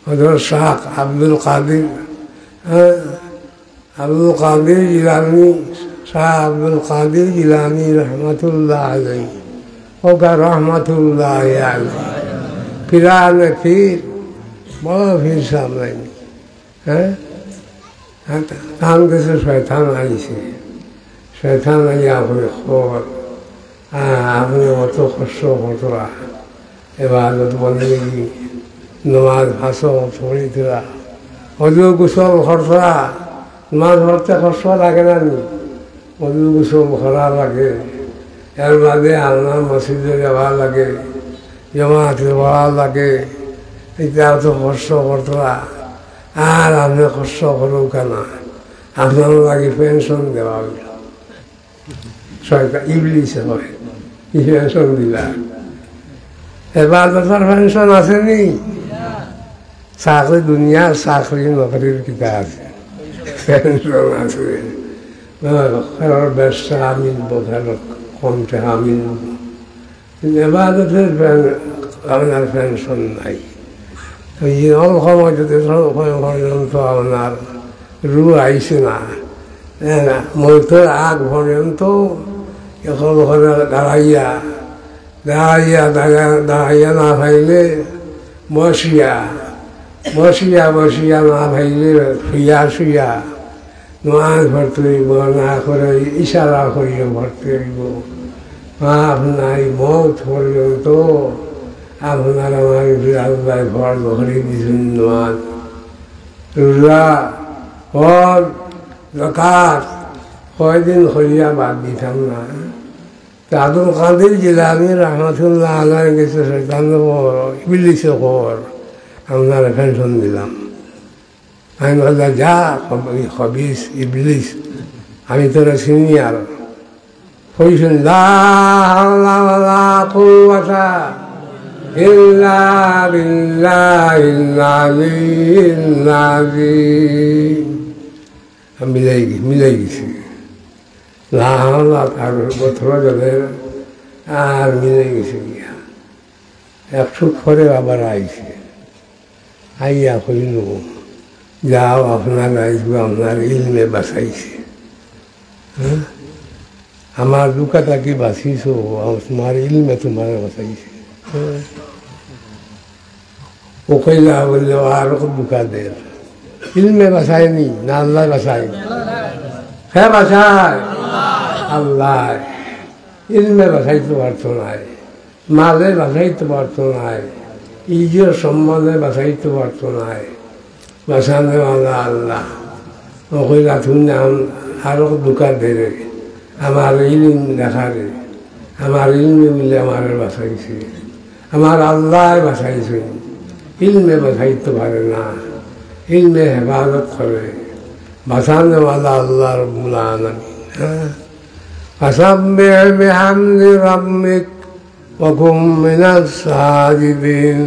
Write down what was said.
হযরত শাহ আব্দুল কাদের জিলানী, শাহ আব্দুল কাদের জিলানী রহমতুল্লাহ আলাইহি ওকা রহমতুল্লাহ আলাইহি পিরানে পীর বড় পীর সামলাই। হ্যাঁ, তার কাছে শয়তান আইছে, শয়তান আইয়া আপনি খবর আপনি অত কষ্ট করতরা, এবাদত বন্দেগি নমাজ ভাষণ পড়িতরা, অজু গোসল করতরা। নমাজ পড়তে কষ্ট লাগে না নি? অজু গোসল করা লাগে, এর বাদে আপনার মসজিদে যাওয়া লাগে, জমাতে পড়া লাগে, এটা অত কষ্ট করতরা। আর আপনি কষ্ট করুক কেন? আপনার লাগে পেনশন দেওয়া হইল, সরকার ইবলিশে হয় কি পেনশন দিলা? এবার তার পেনশন আসেনি? চাকরি দুনিয়ার চাকরি নকরির কিতা আছে, পেনশন আছে। ব্যবসা মিলব, কম টাকা মিলব, এবার আপনার পেনশন নাই। অল্প সময় পর্যন্ত আপনার রু আইসে না, মৃত্যুর আগ পর্যন্ত এখন ঘরে দাঁড়াইয়া না ভাইলে বসিয়া না ভাইলে শুইয়া নামাজ ভর্তি হইব, না করে ইশারা করিয়া ভর্তি হইব। আপনার মত পর্যন্ত আপনার আমার আল্লাহ ঘর ঘরে দিয়েছেন নামাজ, রোজা, হজ, যাকাত কয়দিন হইয়া বাদ দিতাম না। আব্দুল কাদের জিলানী রহমতুল্লাহ আলাইহি গেছে শয়তান ইবলিসে খবর, আপনার পেনশন দিলাম। আমি বললাম, যা খবিস ইবলিস, আমি তোরা সিনিয়র। কইছেন লা হাওলা ওয়ালা কুওয়াতা ইল্লা বিল্লাহিল আলিয়্যিল আযীম। মিলাই গেছি লা হাওলা, তার বছর জলের আর মিলে গেছে গিয়া। একটু পরে আবার আইছে, আইয়া কইল, যাও আপনার আসবে, আপনার ইলমে বাঁচাইছে। হ্যাঁ, আমার দুঃখটা কি বাঁচিস, তোমার ইলমে তোমার বাঁচাইছে। ও কইলা বললে আরো দুঃখা দের, ইলমে বাঁচায়নি না আল্লাহ বাঁচায়? হ্যাঁ বাঁচায় আল্লাহ। ইলমে বাঁচাইতে পারতো নাই, মালে বাঁচাইতে পারতো নাই, ইজের সম্বন্ধে বাঁচাইতে পারতো নাই, বাঁচানো আল্লাহ। ও কইলা তুমি আরো দুঃখা দেরে, আমার ইলম দেখারে, আমার ইলমে মিলে আমার বাঁচাইছে, আমার আল্লাহ বাঁচাইছে। ইলমে বাঁচাইতে পারে না, ইলমে হেফাজত করে, বাঁচানো আল্লাহ রাব্বুল আলামিন। فسبح بحمد ربك وكن من الساجدين।